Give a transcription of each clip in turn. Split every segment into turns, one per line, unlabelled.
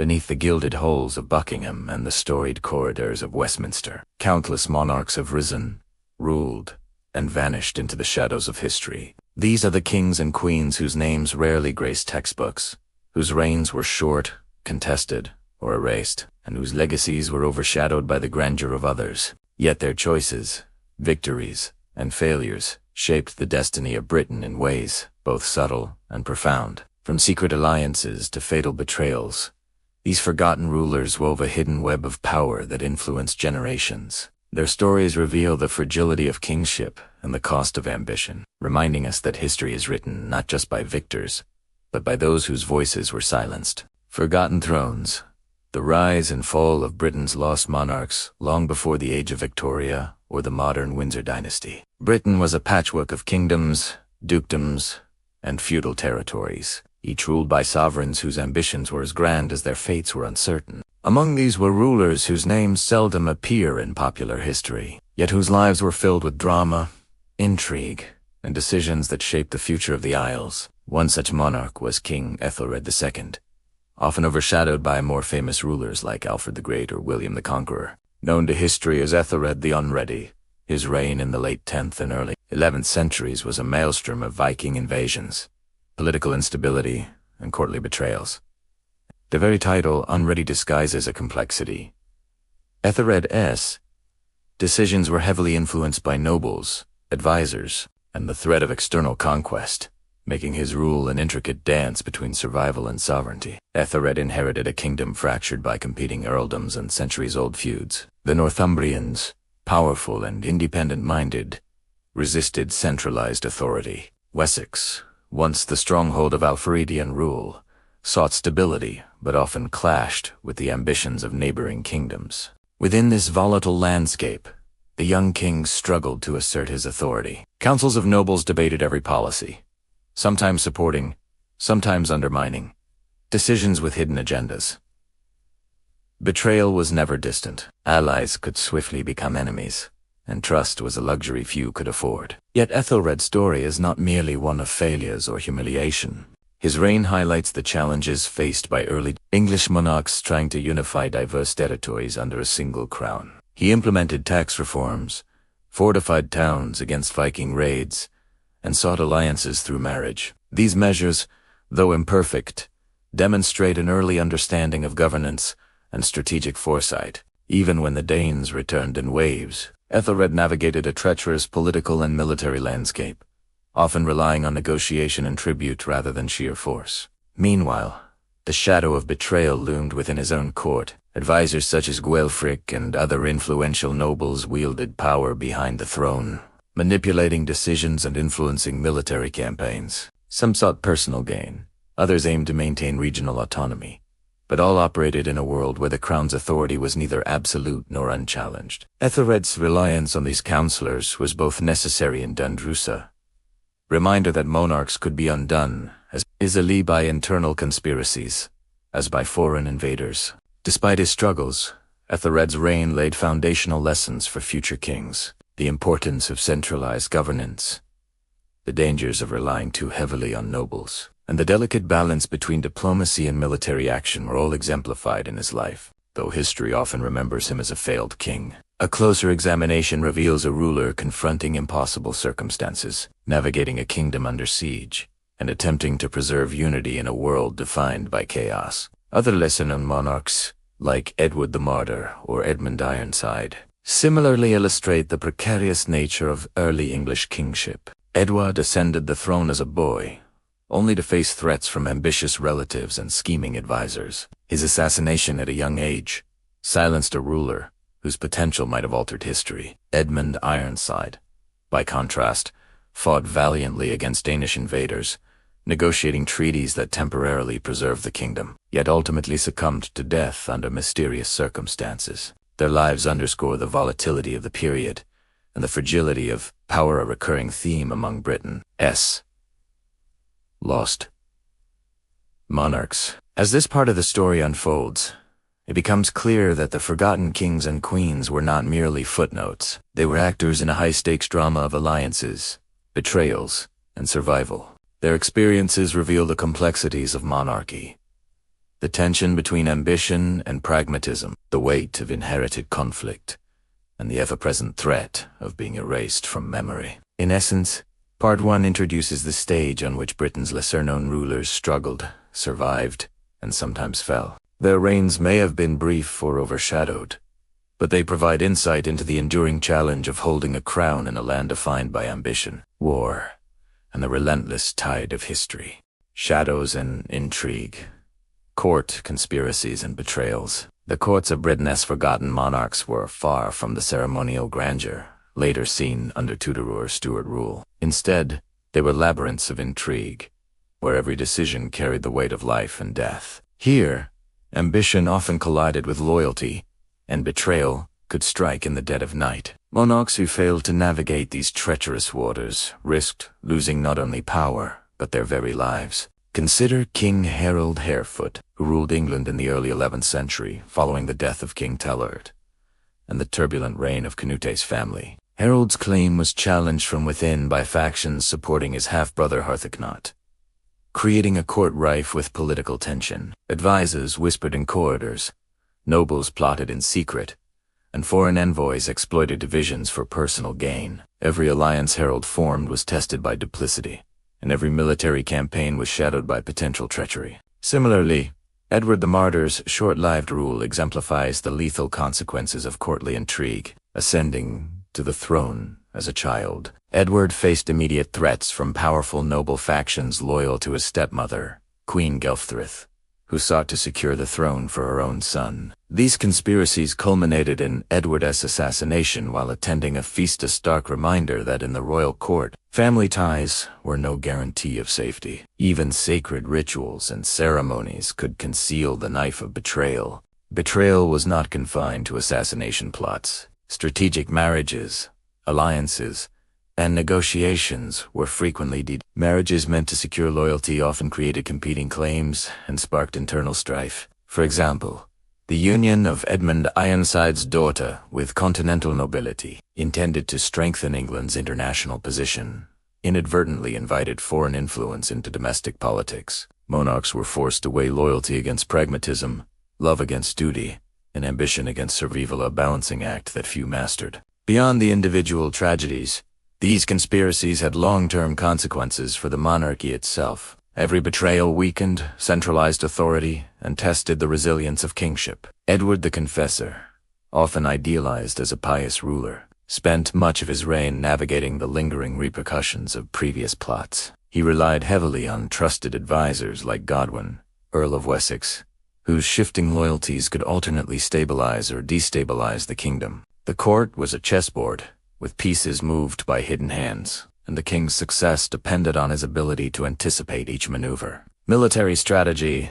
Beneath the gilded halls of Buckingham and the storied corridors of Westminster, countless monarchs have risen, ruled, and vanished into the shadows of history. These are the kings and queens whose names rarely grace textbooks, whose reigns were short, contested, or erased, and whose legacies were overshadowed by the grandeur of others. Yet their choices, victories, and failures shaped the destiny of Britain in ways both subtle and profound. From secret alliances to fatal betrayals, these forgotten rulers wove a hidden web of power that influenced generations. Their stories reveal the fragility of kingship and the cost of ambition, reminding us that history is written not just by victors, but by those whose voices were silenced. Forgotten thrones, the rise and fall of Britain's lost monarchs long before the age of Victoria or the modern Windsor dynasty. Britain was a patchwork of kingdoms, dukedoms, and feudal territories, each ruled by sovereigns whose ambitions were as grand as their fates were uncertain. Among these were rulers whose names seldom appear in popular history, yet whose lives were filled with drama, intrigue, and decisions that shaped the future of the Isles. One such monarch was King Ethelred II, often overshadowed by more famous rulers like Alfred the Great or William the Conqueror. Known to history as Ethelred the Unready, his reign in the late 10th and early 11th centuries was a maelstrom of Viking invasions, political instability, and courtly betrayals. The very title, Unready, disguises a complexity. Ethelred's decisions were heavily influenced by nobles, advisors, and the threat of external conquest, making his rule an intricate dance between survival and sovereignty. Ethelred inherited a kingdom fractured by competing earldoms and centuries-old feuds. The Northumbrians, powerful and independent-minded, resisted centralized authority. Wessex, once the stronghold of Alfredian rule, sought stability but often clashed with the ambitions of neighboring kingdoms. Within this volatile landscape, the young king struggled to assert his authority. Councils of nobles debated every policy, sometimes supporting, sometimes undermining, decisions with hidden agendas. Betrayal was never distant. Allies could swiftly become enemies, and trust was a luxury few could afford. Yet Ethelred's story is not merely one of failures or humiliation. His reign highlights the challenges faced by early English monarchs trying to unify diverse territories under a single crown. He implemented tax reforms, fortified towns against Viking raids, and sought alliances through marriage. These measures, though imperfect, demonstrate an early understanding of governance and strategic foresight. Even when the Danes returned in waves, Ethelred navigated a treacherous political and military landscape, often relying on negotiation and tribute rather than sheer force. Meanwhile, the shadow of betrayal loomed within his own court. Advisors such as Guelfric and other influential nobles wielded power behind the throne, manipulating decisions and influencing military campaigns. Some sought personal gain, others aimed to maintain regional autonomy, but all operated in a world where the crown's authority was neither absolute nor unchallenged. Ethelred's reliance on these counselors was both necessary and dangerous, reminder that monarchs could be undone as easily by internal conspiracies as by foreign invaders. Despite his struggles, Ethelred's reign laid foundational lessons for future kings: the importance of centralized governance, the dangers of relying too heavily on nobles, and the delicate balance between diplomacy and military action were all exemplified in his life. Though history often remembers him as a failed king, a closer examination reveals a ruler confronting impossible circumstances, navigating a kingdom under siege, and attempting to preserve unity in a world defined by chaos. Other lesser-known monarchs, like Edward the Martyr or Edmund Ironside, similarly illustrate the precarious nature of early English kingship. Edward ascended the throne as a boy, only to face threats from ambitious relatives and scheming advisors. His assassination at a young age silenced a ruler whose potential might have altered history. Edmund Ironside, by contrast, fought valiantly against Danish invaders, negotiating treaties that temporarily preserved the kingdom, yet ultimately succumbed to death under mysterious circumstances. Their lives underscore the volatility of the period and the fragility of power, a recurring theme among Britain's lost monarchs. As this part of the story unfolds, it becomes clear that the forgotten kings and queens were not merely footnotes. They were actors in a high-stakes drama of alliances, betrayals, and survival. Their experiences reveal the complexities of monarchy, the tension between ambition and pragmatism, the weight of inherited conflict, and the ever-present threat of being erased from memory. In essence, Part 1 introduces the stage on which Britain's lesser-known rulers struggled, survived, and sometimes fell. Their reigns may have been brief or overshadowed, but they provide insight into the enduring challenge of holding a crown in a land defined by ambition, war, and the relentless tide of history. Shadows and intrigue. Court conspiracies and betrayals. The courts of Britain's forgotten monarchs were far from the ceremonial grandeur later seen under Tudor or Stuart rule. Instead, they were labyrinths of intrigue, where every decision carried the weight of life and death. Here, ambition often collided with loyalty, and betrayal could strike in the dead of night. Monarchs who failed to navigate these treacherous waters risked losing not only power, but their very lives. Consider King Harold Harefoot, who ruled England in the early 11th century following the death of King Ethelred, and the turbulent reign of Canute's family. Harold's claim was challenged from within by factions supporting his half-brother Harthacnut, creating a court rife with political tension. Advisors whispered in corridors, nobles plotted in secret, and foreign envoys exploited divisions for personal gain. Every alliance Harold formed was tested by duplicity, and every military campaign was shadowed by potential treachery. Similarly, Edward the Martyr's short-lived rule exemplifies the lethal consequences of courtly intrigue. Ascending to the throne as a child, Edward faced immediate threats from powerful noble factions loyal to his stepmother, Queen Gelfthryth, who sought to secure the throne for her own son. These conspiracies culminated in Edward's assassination while attending a feast, a stark reminder that in the royal court, family ties were no guarantee of safety. Even sacred rituals and ceremonies could conceal the knife of betrayal. Betrayal was not confined to assassination plots. Strategic marriages, alliances, and negotiations were frequently Marriages meant to secure loyalty often created competing claims and sparked internal strife. For example, the union of Edmund Ironside's daughter with continental nobility, intended to strengthen England's international position, inadvertently invited foreign influence into domestic politics. Monarchs were forced to weigh loyalty against pragmatism, love against duty, and ambition against survival, a balancing act that few mastered. Beyond the individual tragedies, these conspiracies had long-term consequences for the monarchy itself. Every betrayal weakened centralized authority and tested the resilience of kingship. Edward the Confessor, often idealized as a pious ruler, spent much of his reign navigating the lingering repercussions of previous plots. He relied heavily on trusted advisors like Godwin, Earl of Wessex, whose shifting loyalties could alternately stabilize or destabilize the kingdom. The court was a chessboard, with pieces moved by hidden hands, and the king's success depended on his ability to anticipate each maneuver. Military strategy,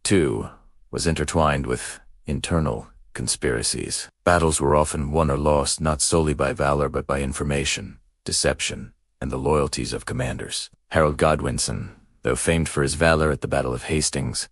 too, was intertwined with internal conspiracies. Battles were often won or lost not solely by valor but by information, deception, and the loyalties of commanders. Harold Godwinson, though famed for his valor at the Battle of Hastings,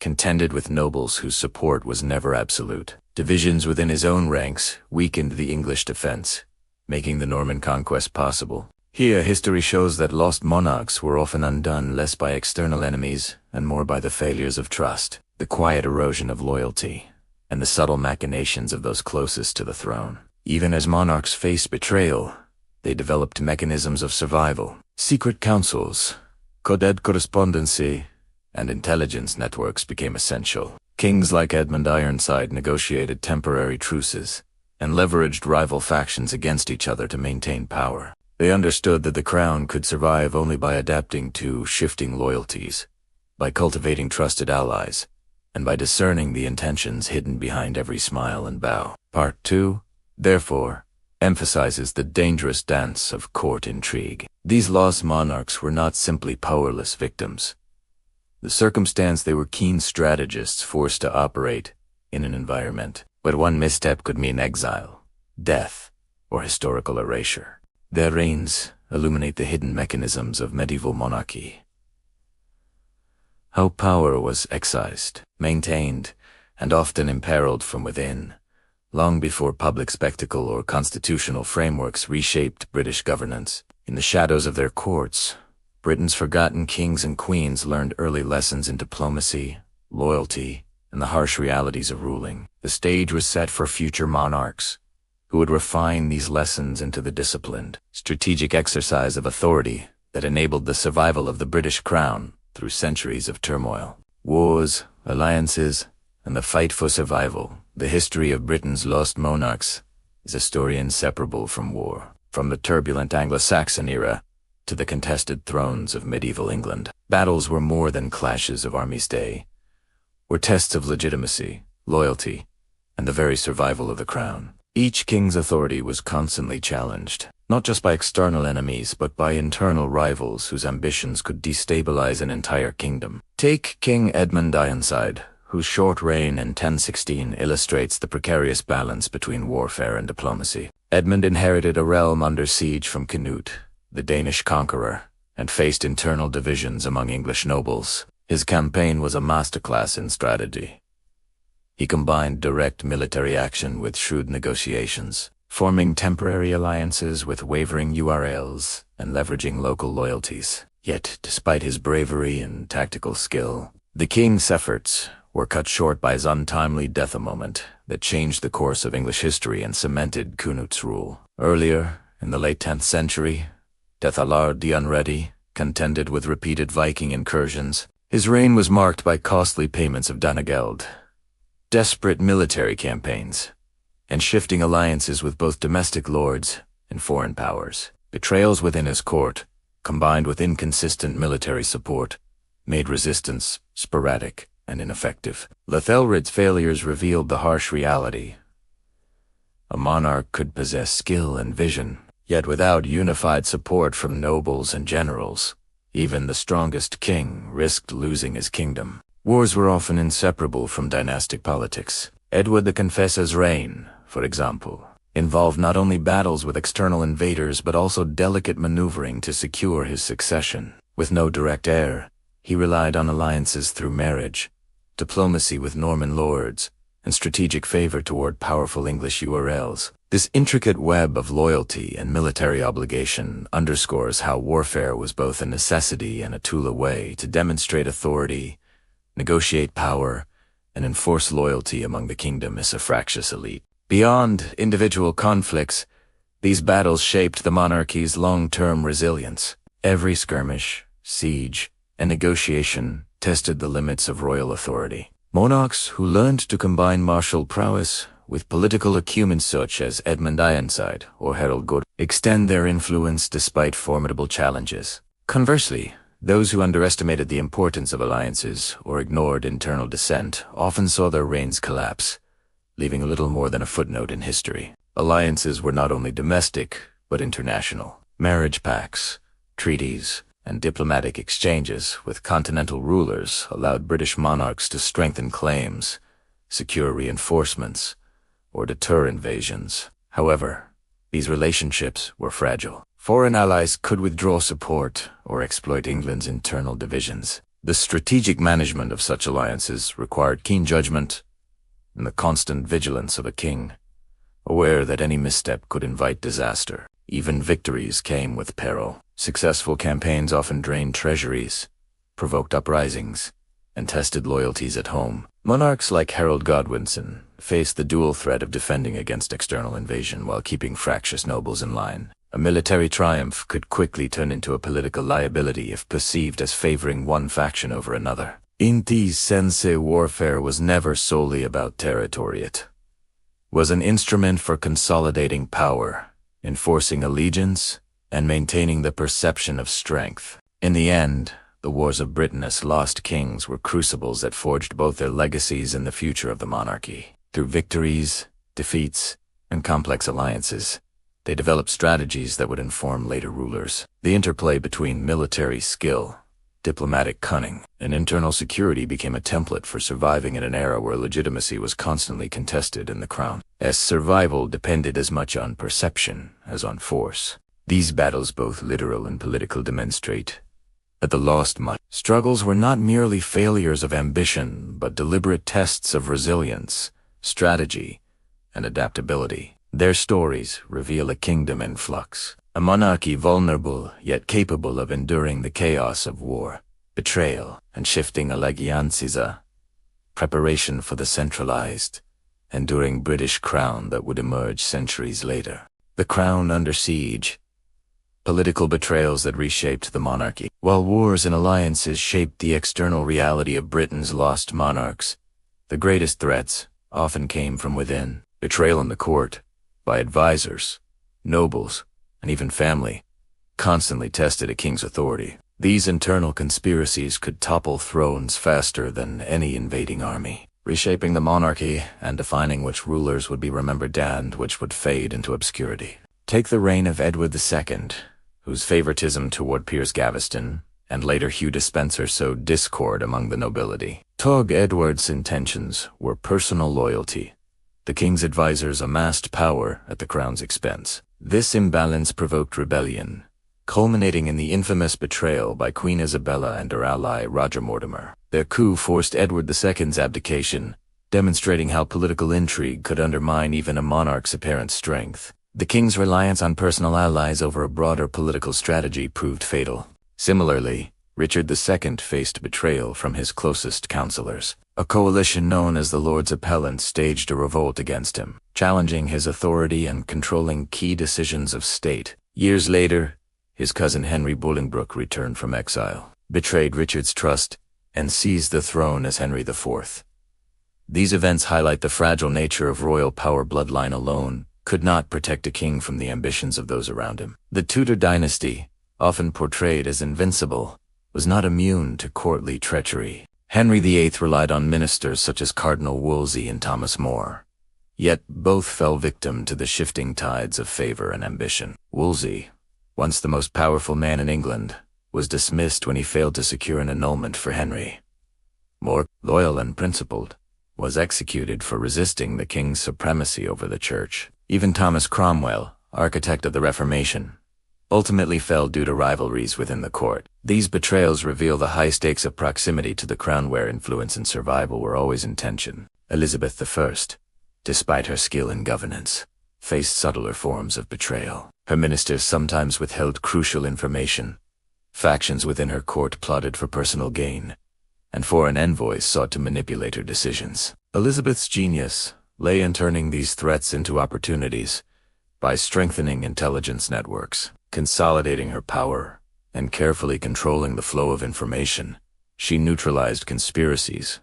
contended with nobles whose support was never absolute. Divisions within his own ranks weakened the English defense, making the Norman conquest possible. Here, history shows that lost monarchs were often undone less by external enemies and more by the failures of trust, the quiet erosion of loyalty, and the subtle machinations of those closest to the throne. Even as monarchs faced betrayal, they developed mechanisms of survival. Secret councils, coded correspondency, and intelligence networks became essential. Kings like Edmund Ironside negotiated temporary truces and leveraged rival factions against each other to maintain power. They understood that the crown could survive only by adapting to shifting loyalties, by cultivating trusted allies, and by discerning the intentions hidden behind every smile and bow. Part 2, therefore, emphasizes the dangerous dance of court intrigue. These lost monarchs were not simply powerless victims. The circumstance they were keen strategists forced to operate in an environment, but one misstep could mean exile, death, or historical erasure. Their reigns illuminate the hidden mechanisms of medieval monarchy. How power was excised, maintained, and often imperiled from within, long before public spectacle or constitutional frameworks reshaped British governance. In the shadows of their courts, Britain's forgotten kings and queens learned early lessons in diplomacy, loyalty, and the harsh realities of ruling. The stage was set for future monarchs, who would refine these lessons into the disciplined, strategic exercise of authority that enabled the survival of the British crown through centuries of turmoil. Wars, alliances, and the fight for survival. The history of Britain's lost monarchs is a story inseparable from war. From the turbulent Anglo-Saxon era to the contested thrones of medieval England, battles were more than clashes of armies' day, were tests of legitimacy, loyalty, and the very survival of the crown. Each king's authority was constantly challenged, not just by external enemies, but by internal rivals whose ambitions could destabilize an entire kingdom. Take King Edmund Ironside, whose short reign in 1016 illustrates the precarious balance between warfare and diplomacy. Edmund inherited a realm under siege from Canute, the Danish conqueror, and faced internal divisions among English nobles. His campaign was a masterclass in strategy. He combined direct military action with shrewd negotiations, forming temporary alliances with wavering URLs and leveraging local loyalties. Yet, despite his bravery and tactical skill, the king's efforts were cut short by his untimely death, a moment that changed the course of English history and cemented Canute's rule. Earlier, in the late 10th century, Ethelred the Unready contended with repeated Viking incursions. His reign was marked by costly payments of Danegeld, desperate military campaigns, and shifting alliances with both domestic lords and foreign powers. Betrayals within his court, combined with inconsistent military support, made resistance sporadic and ineffective. Ethelred's failures revealed the harsh reality. A monarch could possess skill and vision, yet without unified support from nobles and generals, even the strongest king risked losing his kingdom. Wars were often inseparable from dynastic politics. Edward the Confessor's reign, for example, involved not only battles with external invaders but also delicate maneuvering to secure his succession. With no direct heir, he relied on alliances through marriage, diplomacy with Norman lords, and strategic favor toward powerful English URLs. This intricate web of loyalty and military obligation underscores how warfare was both a necessity and a tool, a way to demonstrate authority, negotiate power, and enforce loyalty among the kingdom's fractious elite. Beyond individual conflicts, these battles shaped the monarchy's long-term resilience. Every skirmish, siege, and negotiation tested the limits of royal authority. Monarchs who learned to combine martial prowess with political acumen, such as Edmund Ironside or Harold Good, extend their influence despite formidable challenges. Conversely, those who underestimated the importance of alliances or ignored internal dissent often saw their reigns collapse, leaving little more than a footnote in history. Alliances were not only domestic, but international. Marriage pacts, treaties, and diplomatic exchanges with continental rulers allowed British monarchs to strengthen claims, secure reinforcements, or deter invasions. However, these relationships were fragile. Foreign allies could withdraw support or exploit England's internal divisions. The strategic management of such alliances required keen judgment and the constant vigilance of a king, aware that any misstep could invite disaster. Even victories came with peril. Successful campaigns often drained treasuries, provoked uprisings, and tested loyalties at home. Monarchs like Harold Godwinson faced the dual threat of defending against external invasion while keeping fractious nobles in line. A military triumph could quickly turn into a political liability if perceived as favoring one faction over another. In this sense, warfare was never solely about territory. It was an instrument for consolidating power, enforcing allegiance, and maintaining the perception of strength. In the end, the wars of Britain's lost kings were crucibles that forged both their legacies and the future of the monarchy. Through victories, defeats, and complex alliances, they developed strategies that would inform later rulers. The interplay between military skill, diplomatic cunning, and internal security became a template for surviving in an era where legitimacy was constantly contested in the crown. As survival depended as much on perception as on force. These battles, both literal and political, demonstrate that the lost struggles were not merely failures of ambition, but deliberate tests of resilience, strategy, and adaptability. Their stories reveal a kingdom in flux, a monarchy vulnerable yet capable of enduring the chaos of war, betrayal, and shifting allegiances. preparation for the centralized, enduring British crown that would emerge centuries later. The crown under siege. Political betrayals that reshaped the monarchy. While wars and alliances shaped the external reality of Britain's lost monarchs, the greatest threats often came from within. Betrayal in the court, by advisors, nobles, and even family, constantly tested a king's authority. These internal conspiracies could topple thrones faster than any invading army, reshaping the monarchy and defining which rulers would be remembered and which would fade into obscurity. Take the reign of Edward II, whose favoritism toward Piers Gaveston and later Hugh Despenser sowed discord among the nobility. Tog Edward's intentions were personal loyalty. The king's advisors amassed power at the crown's expense. This imbalance provoked rebellion, culminating in the infamous betrayal by Queen Isabella and her ally Roger Mortimer. Their coup forced Edward II's abdication, demonstrating how political intrigue could undermine even a monarch's apparent strength. The king's reliance on personal allies over a broader political strategy proved fatal. Similarly, Richard II faced betrayal from his closest counselors. A coalition known as the Lords Appellants staged a revolt against him, challenging his authority and controlling key decisions of state. Years later, his cousin Henry Bolingbroke returned from exile, betrayed Richard's trust, and seized the throne as Henry IV. These events highlight the fragile nature of royal power. Bloodline alone could not protect a king from the ambitions of those around him. The Tudor dynasty, often portrayed as invincible, was not immune to courtly treachery. Henry VIII relied on ministers such as Cardinal Wolsey and Thomas More, yet both fell victim to the shifting tides of favor and ambition. Wolsey, once the most powerful man in England, was dismissed when he failed to secure an annulment for Henry. More, loyal and principled, was executed for resisting the king's supremacy over the church. Even Thomas Cromwell, architect of the Reformation, ultimately fell due to rivalries within the court. These betrayals reveal the high stakes of proximity to the crown, where influence and survival were always in tension. Elizabeth I, despite her skill in governance, faced subtler forms of betrayal. Her ministers sometimes withheld crucial information. Factions within her court plotted for personal gain, and foreign envoys sought to manipulate her decisions. Elizabeth's genius lay in turning these threats into opportunities by strengthening intelligence networks, consolidating her power, and carefully controlling the flow of information. She neutralized conspiracies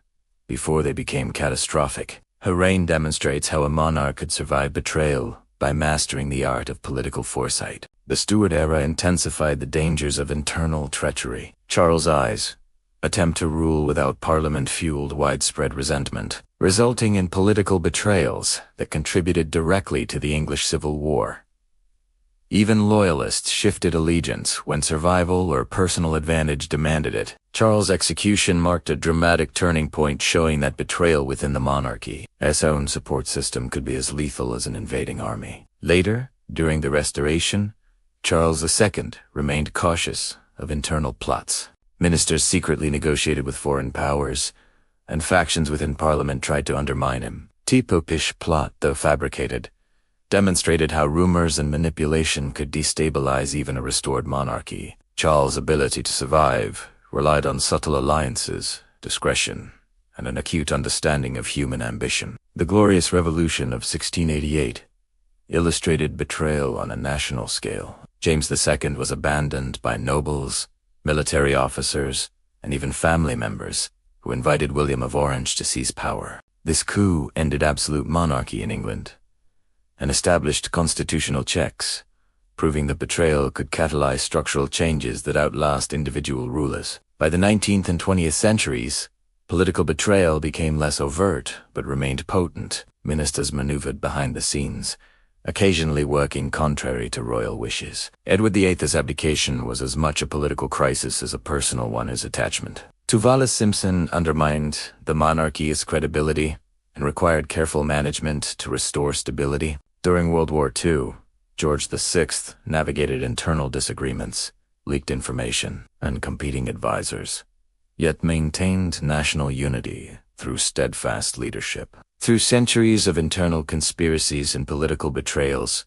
before they became catastrophic. Her reign demonstrates how a monarch could survive betrayal by mastering the art of political foresight. The Stuart era intensified the dangers of internal treachery. Charles I's attempt to rule without parliament fueled widespread resentment, resulting in political betrayals that contributed directly to the English Civil War. Even loyalists shifted allegiance when survival or personal advantage demanded it. Charles' execution marked a dramatic turning point, showing that betrayal within the monarchy's own support system could be as lethal as an invading army. Later, during the Restoration, Charles II remained cautious of internal plots. Ministers secretly negotiated with foreign powers, and factions within Parliament tried to undermine him. The Popish plot, though fabricated, demonstrated how rumors and manipulation could destabilize even a restored monarchy. Charles' ability to survive relied on subtle alliances, discretion, and an acute understanding of human ambition. The Glorious Revolution of 1688 illustrated betrayal on a national scale. James II was abandoned by nobles, military officers, and even family members who invited William of Orange to seize power. This coup ended absolute monarchy in England and established constitutional checks, proving that betrayal could catalyze structural changes that outlast individual rulers. By the 19th and 20th centuries, political betrayal became less overt but remained potent. Ministers maneuvered behind the scenes, occasionally working contrary to royal wishes. Edward VIII's abdication was as much a political crisis as a personal one. His attachment to Wallis Simpson undermined the monarchy's credibility and required careful management to restore stability. During World War II, George VI navigated internal disagreements, leaked information, and competing advisors, yet maintained national unity through steadfast leadership. Through centuries of internal conspiracies and political betrayals,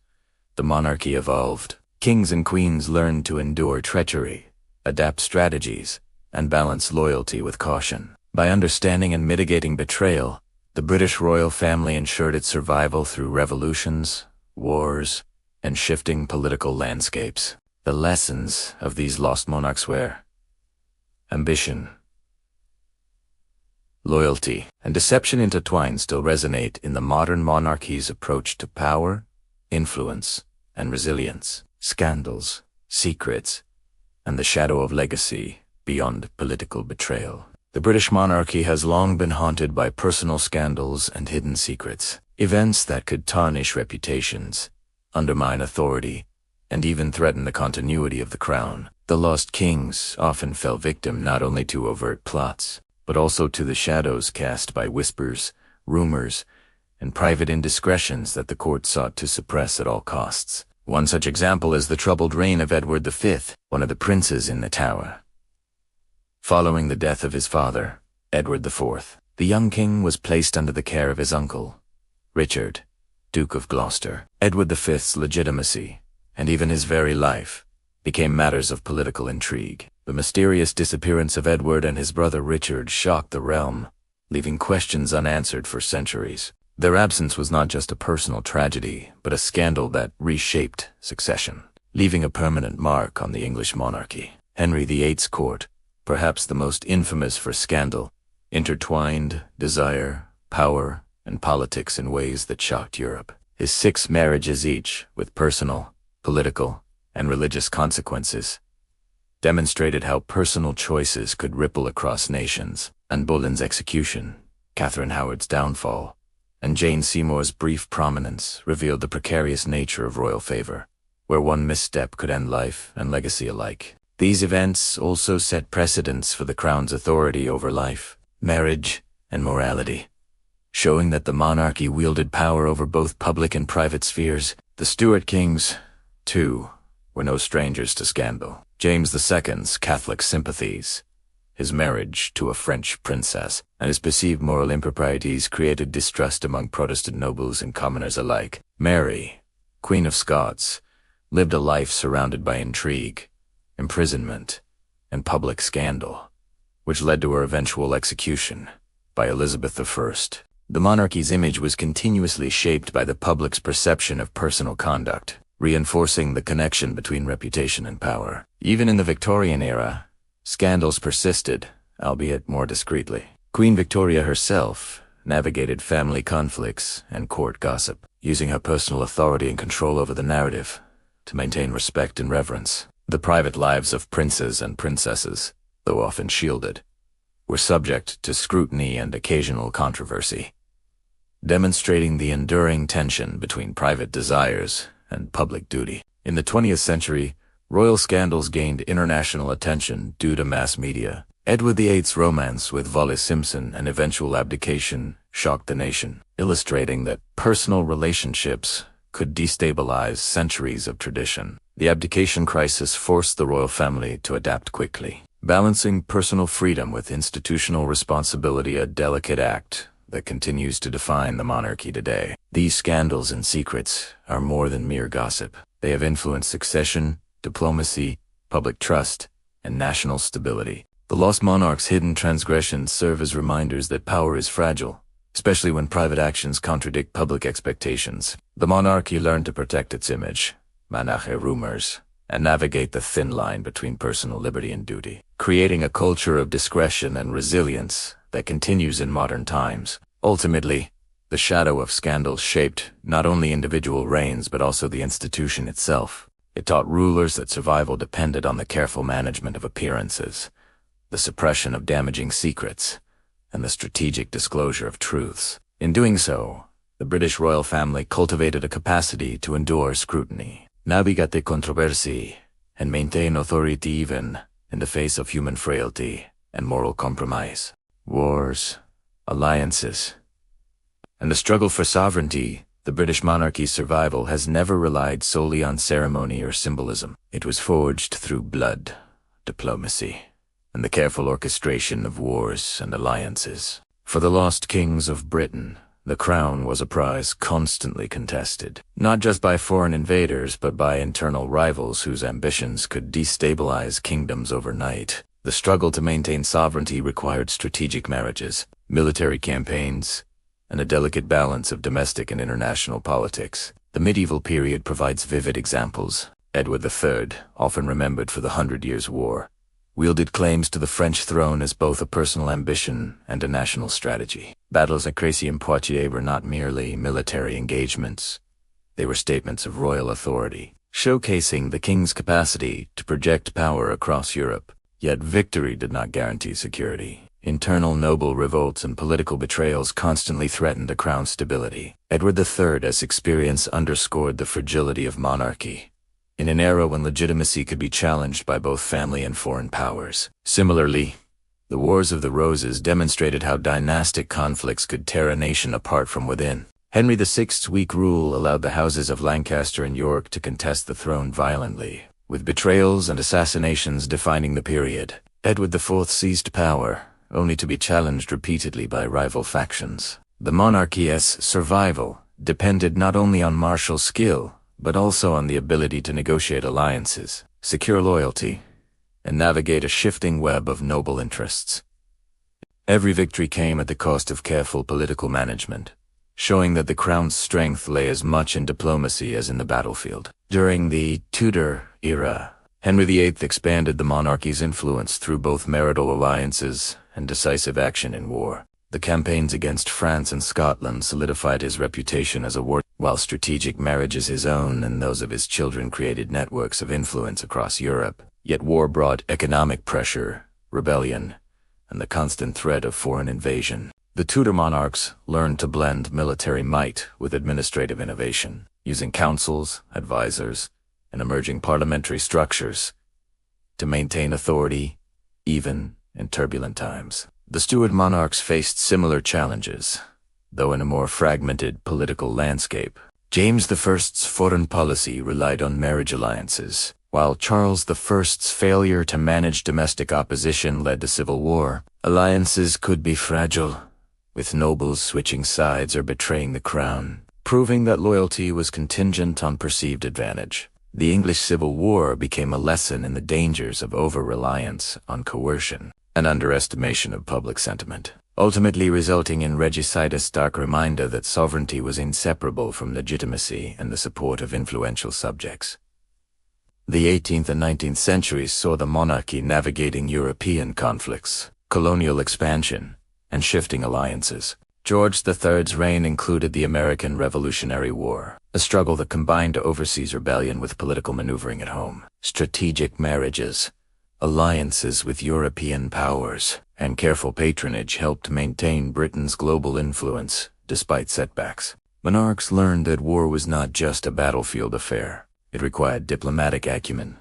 the monarchy evolved. Kings and queens learned to endure treachery, adapt strategies, and balance loyalty with caution. By understanding and mitigating betrayal, the British royal family ensured its survival through revolutions, wars, and shifting political landscapes. The lessons of these lost monarchs were ambition, loyalty, and deception intertwined still resonate in the modern monarchy's approach to power, influence, and resilience. Scandals, secrets, and the shadow of legacy beyond political betrayal. The British monarchy has long been haunted by personal scandals and hidden secrets, events that could tarnish reputations, undermine authority, and even threaten the continuity of the crown. The lost kings often fell victim not only to overt plots, but also to the shadows cast by whispers, rumors, and private indiscretions that the court sought to suppress at all costs. One such example is the troubled reign of Edward V, one of the princes in the Tower. Following the death of his father, Edward IV, the young king was placed under the care of his uncle, Richard, Duke of Gloucester. Edward V's legitimacy, and even his very life, became matters of political intrigue. The mysterious disappearance of Edward and his brother Richard shocked the realm, leaving questions unanswered for centuries. Their absence was not just a personal tragedy, but a scandal that reshaped succession, leaving a permanent mark on the English monarchy. Henry VIII's court, perhaps the most infamous for scandal, intertwined desire, power, and politics in ways that shocked Europe. His 6 marriages each, with personal, political, and religious consequences, demonstrated how personal choices could ripple across nations. Anne Boleyn's execution, Catherine Howard's downfall, and Jane Seymour's brief prominence revealed the precarious nature of royal favor, where one misstep could end life and legacy alike. These events also set precedents for the crown's authority over life, marriage, and morality, showing that the monarchy wielded power over both public and private spheres. The Stuart kings, too, were no strangers to scandal. James II's Catholic sympathies, his marriage to a French princess, and his perceived moral improprieties created distrust among Protestant nobles and commoners alike. Mary, Queen of Scots, lived a life surrounded by intrigue, imprisonment, and public scandal, which led to her eventual execution by Elizabeth I. The monarchy's image was continuously shaped by the public's perception of personal conduct, reinforcing the connection between reputation and power. Even in the Victorian era, scandals persisted, albeit more discreetly. Queen Victoria herself navigated family conflicts and court gossip, using her personal authority and control over the narrative to maintain respect and reverence. The private lives of princes and princesses, though often shielded, were subject to scrutiny and occasional controversy, demonstrating the enduring tension between private desires and public duty. In the 20th century, royal scandals gained international attention due to mass media. Edward VIII's romance with Wallis Simpson and eventual abdication shocked the nation, illustrating that personal relationships could destabilize centuries of tradition. The abdication crisis forced the royal family to adapt quickly, balancing personal freedom with institutional responsibility, a delicate act that continues to define the monarchy today. These scandals and secrets are more than mere gossip. They have influenced succession, diplomacy, public trust, and national stability. The lost monarch's hidden transgressions serve as reminders that power is fragile, especially when private actions contradict public expectations. The monarchy learned to protect its image, manage rumors, and navigate the thin line between personal liberty and duty, creating a culture of discretion and resilience that continues in modern times. Ultimately, the shadow of scandal shaped not only individual reigns but also the institution itself. It taught rulers that survival depended on the careful management of appearances, the suppression of damaging secrets, and the strategic disclosure of truths. In doing so, the British royal family cultivated a capacity to endure scrutiny, navigate controversy, and maintain authority even in the face of human frailty and moral compromise. Wars, alliances, and the struggle for sovereignty, the British monarchy's survival has never relied solely on ceremony or symbolism. It was forged through blood, diplomacy, and the careful orchestration of wars and alliances. For the lost kings of Britain, the crown was a prize constantly contested, not just by foreign invaders but by internal rivals whose ambitions could destabilize kingdoms overnight. The struggle to maintain sovereignty required strategic marriages, military campaigns, and a delicate balance of domestic and international politics. The medieval period provides vivid examples. Edward III, often remembered for the 100 Years' War, wielded claims to the French throne as both a personal ambition and a national strategy. Battles at Crécy and Poitiers were not merely military engagements. They were statements of royal authority, showcasing the king's capacity to project power across Europe. Yet victory did not guarantee security. Internal noble revolts and political betrayals constantly threatened the crown's stability. Edward III's experience underscored the fragility of monarchy, in an era when legitimacy could be challenged by both family and foreign powers. Similarly, the Wars of the Roses demonstrated how dynastic conflicts could tear a nation apart from within. Henry VI's weak rule allowed the houses of Lancaster and York to contest the throne violently, with betrayals and assassinations defining the period. Edward IV seized power, only to be challenged repeatedly by rival factions. The monarchy's survival depended not only on martial skill, but also on the ability to negotiate alliances, secure loyalty, and navigate a shifting web of noble interests. Every victory came at the cost of careful political management, showing that the crown's strength lay as much in diplomacy as in the battlefield. During the Tudor era, Henry VIII expanded the monarchy's influence through both marital alliances and decisive action in war. The campaigns against France and Scotland solidified his reputation as a war, while strategic marriages his own and those of his children created networks of influence across Europe. Yet war brought economic pressure, rebellion, and the constant threat of foreign invasion. The Tudor monarchs learned to blend military might with administrative innovation, using councils, advisors, and emerging parliamentary structures to maintain authority, even in turbulent times. The Stuart monarchs faced similar challenges, though in a more fragmented political landscape. James I's foreign policy relied on marriage alliances, while Charles I's failure to manage domestic opposition led to civil war. Alliances could be fragile, with nobles switching sides or betraying the crown, proving that loyalty was contingent on perceived advantage. The English Civil War became a lesson in the dangers of over-reliance on coercion and underestimation of public sentiment, ultimately resulting in regicide's stark reminder that sovereignty was inseparable from legitimacy and the support of influential subjects. The 18th and 19th centuries saw the monarchy navigating European conflicts, colonial expansion, and shifting alliances. George III's reign included the American Revolutionary War, a struggle that combined overseas rebellion with political maneuvering at home. Strategic marriages, alliances with European powers, and careful patronage helped maintain Britain's global influence despite setbacks. Monarchs learned that war was not just a battlefield affair. It required diplomatic acumen,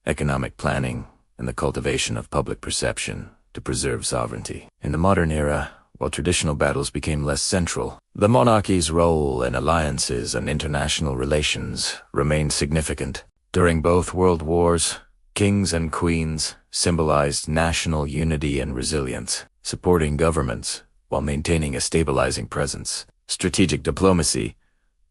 economic planning, and the cultivation of public perception to preserve sovereignty. In the modern era, while traditional battles became less central, the monarchy's role in alliances and international relations remained significant. During both world wars, kings and queens symbolized national unity and resilience, supporting governments while maintaining a stabilizing presence. Strategic diplomacy,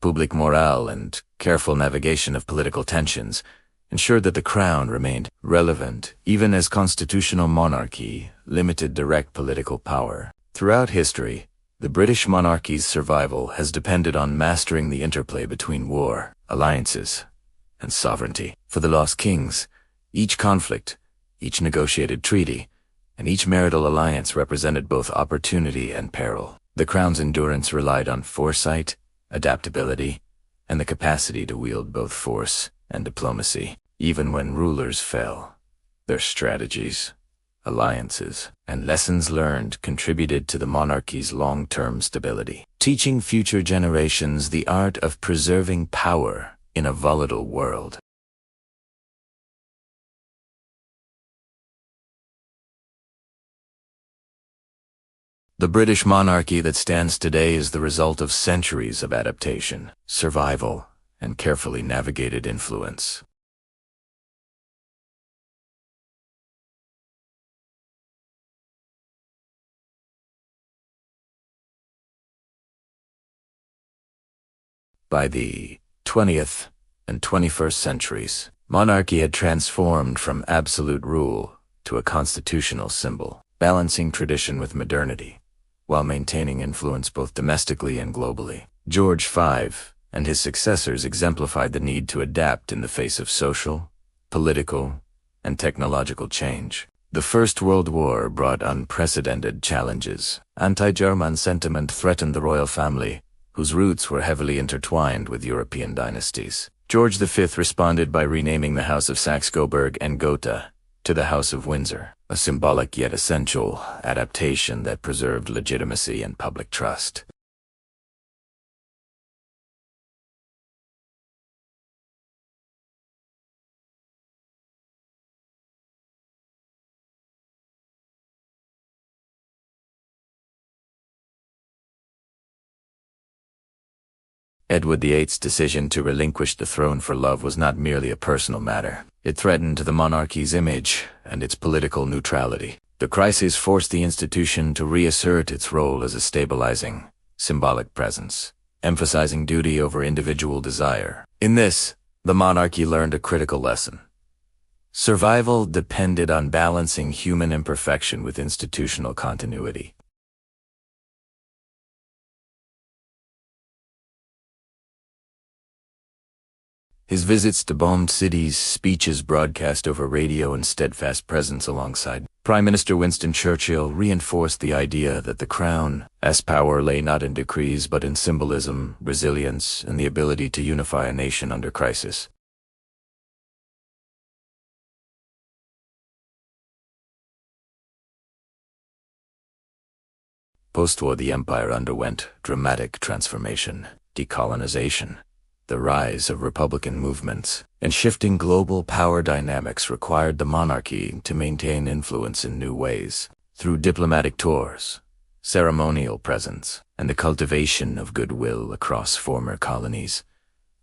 public morale, and careful navigation of political tensions ensured that the crown remained relevant even as constitutional monarchy limited direct political power. Throughout history, the British monarchy's survival has depended on mastering the interplay between war, alliances, and sovereignty. For the lost kings, each conflict, each negotiated treaty, and each marital alliance represented both opportunity and peril. The crown's endurance relied on foresight, adaptability, and the capacity to wield both force and diplomacy. Even when rulers fell, their strategies, alliances, and lessons learned contributed to the monarchy's long-term stability, teaching future generations the art of preserving power in a volatile world. The British monarchy that stands today is the result of centuries of adaptation, survival, and carefully navigated influence. By the 20th and 21st centuries, monarchy had transformed from absolute rule to a constitutional symbol, balancing tradition with modernity, while maintaining influence both domestically and globally. George V and his successors exemplified the need to adapt in the face of social, political, and technological change. The First World War brought unprecedented challenges. Anti-German sentiment threatened the royal family, whose roots were heavily intertwined with European dynasties. George V responded by renaming the House of Saxe-Coburg and Gotha to the House of Windsor, a symbolic yet essential adaptation that preserved legitimacy and public trust. Edward VIII's decision to relinquish the throne for love was not merely a personal matter. It threatened the monarchy's image and its political neutrality. The crisis forced the institution to reassert its role as a stabilizing, symbolic presence, emphasizing duty over individual desire. In this, the monarchy learned a critical lesson. Survival depended on balancing human imperfection with institutional continuity. His visits to bombed cities, speeches broadcast over radio, and steadfast presence alongside Prime Minister Winston Churchill reinforced the idea that the crown's power lay not in decrees but in symbolism, resilience, and the ability to unify a nation under crisis. Post-war, the empire underwent dramatic transformation, decolonization, the rise of republican movements, and shifting global power dynamics required the monarchy to maintain influence in new ways. Through diplomatic tours, ceremonial presence, and the cultivation of goodwill across former colonies,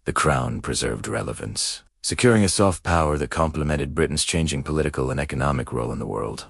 the crown preserved relevance, securing a soft power that complemented Britain's changing political and economic role in the world.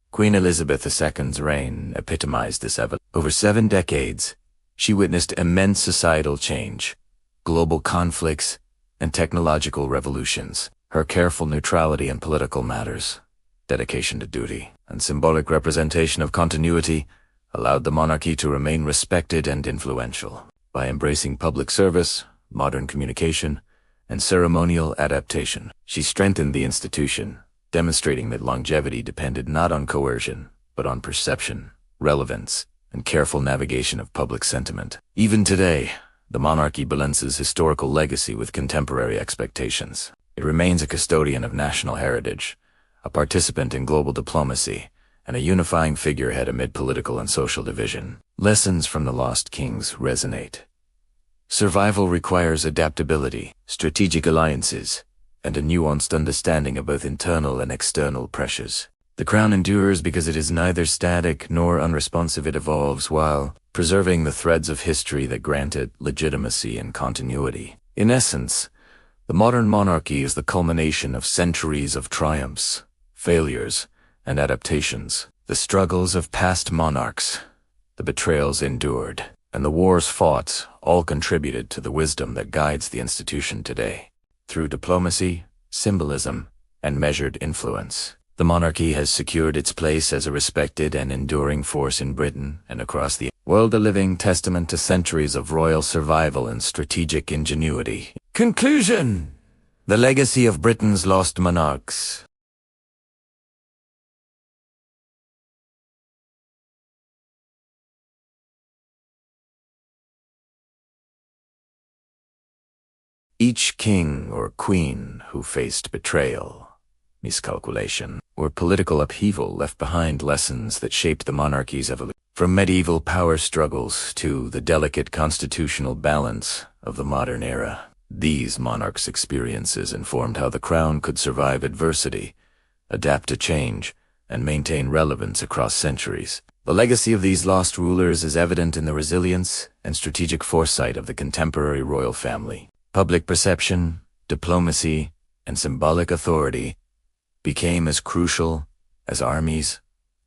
Queen Elizabeth II's reign epitomized this evolution. Over 7 decades, she witnessed immense societal change, global conflicts, and technological revolutions. Her careful neutrality in political matters, dedication to duty, and symbolic representation of continuity allowed the monarchy to remain respected and influential. By embracing public service, modern communication, and ceremonial adaptation, she strengthened the institution, demonstrating that longevity depended not on coercion, but on perception, relevance, and careful navigation of public sentiment. Even today, the monarchy balances historical legacy with contemporary expectations. It remains a custodian of national heritage, a participant in global diplomacy, and a unifying figurehead amid political and social division. Lessons from the lost kings resonate. Survival requires adaptability, strategic alliances, and a nuanced understanding of both internal and external pressures. The crown endures because it is neither static nor unresponsive. It evolves while preserving the threads of history that grant it legitimacy and continuity. In essence, the modern monarchy is the culmination of centuries of triumphs, failures, and adaptations. The struggles of past monarchs, the betrayals endured, and the wars fought all contributed to the wisdom that guides the institution today. Through diplomacy, symbolism, and measured influence, the monarchy has secured its place as a respected and enduring force in Britain and across the world, a living testament to centuries of royal survival and strategic ingenuity. Conclusion: the legacy of Britain's lost monarchs. Each king or queen who faced betrayal, miscalculation, or political upheaval left behind lessons that shaped the monarchy's evolution. From medieval power struggles to the delicate constitutional balance of the modern era, these monarchs' experiences informed how the crown could survive adversity, adapt to change, and maintain relevance across centuries. The legacy of these lost rulers is evident in the resilience and strategic foresight of the contemporary royal family. Public perception, diplomacy, and symbolic authority became as crucial as armies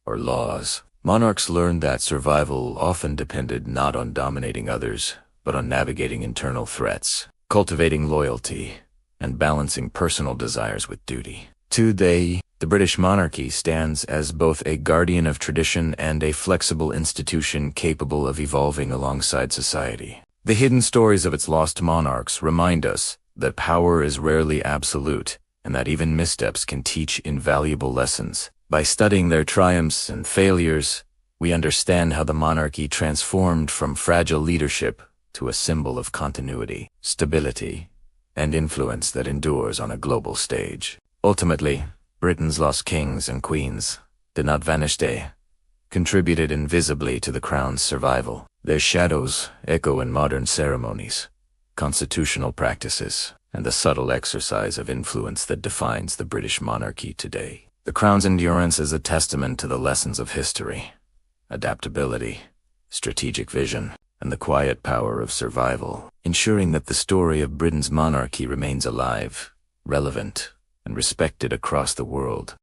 or laws. Monarchs learned that survival often depended not on dominating others, but on navigating internal threats, cultivating loyalty, and balancing personal desires with duty. Today, the British monarchy stands as both a guardian of tradition and a flexible institution capable of evolving alongside society. The hidden stories of its lost monarchs remind us that power is rarely absolute, and that even missteps can teach invaluable lessons. By studying their triumphs and failures, we understand how the monarchy transformed from fragile leadership to a symbol of continuity, stability, and influence that endures on a global stage. Ultimately, Britain's lost kings and queens did not vanish. They contributed invisibly to the crown's survival. Their shadows echo in modern ceremonies, constitutional practices, and the subtle exercise of influence that defines the British monarchy today. The crown's endurance is a testament to the lessons of history, adaptability, strategic vision, and the quiet power of survival, ensuring that the story of Britain's monarchy remains alive, relevant, and respected across the world.